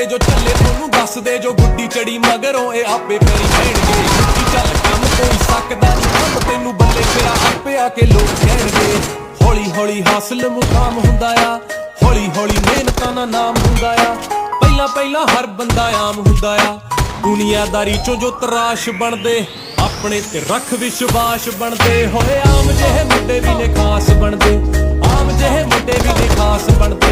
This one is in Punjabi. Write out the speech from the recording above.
ਦੇ ਜੋ ਚੱਲੇ ਤੁਹਾਨੂੰ ਦੱਸ ਦੇ ਜੋ ਗੁੱਡੀ ਚੜੀ ਮਗਰੋਂ ਇਹ ਆਪੇ ਪੈਰੀ ਪੈਣਗੇ ਕੀ ਚੱਲ ਕੰਮ ਕੋਈ ਸਕਦਾ ਨਹੀਂ ਕੰਮ ਤੈਨੂੰ ਬੱਲੇ ਤੇਰਾ ਆਪੇ ਆ ਕੇ ਲੋਕ ਕਹਿਣਗੇ ਹੌਲੀ ਹੌਲੀ ਹਾਸਲ ਮੁਕਾਮ ਹੁੰਦਾ ਆ ਹੌਲੀ ਹੌਲੀ ਮਿਹਨਤਾਂ ਦਾ ਨਾਮ ਹੁੰਦਾ ਆ ਪਹਿਲਾਂ ਪਹਿਲਾਂ ਹਰ ਬੰਦਾ ਆਮ ਹੁੰਦਾ ਆ ਦੁਨੀਆਦਾਰੀ ਚੋਂ ਜੋ ਤਰਾਸ਼ ਬਣਦੇ ਆਪਣੇ ਤੇ ਰੱਖ ਵਿਸ਼ਵਾਸ ਬਣਦੇ ਹੋਏ ਆਮ ਜਿਹੇ ਮੁੰਡੇ ਵੀ ਨੇ ਖਾਸ ਬਣਦੇ ਆਮ ਜਿਹੇ ਮੁੰਡੇ ਵੀ ਨੇ ਖਾਸ ਬਣਦੇ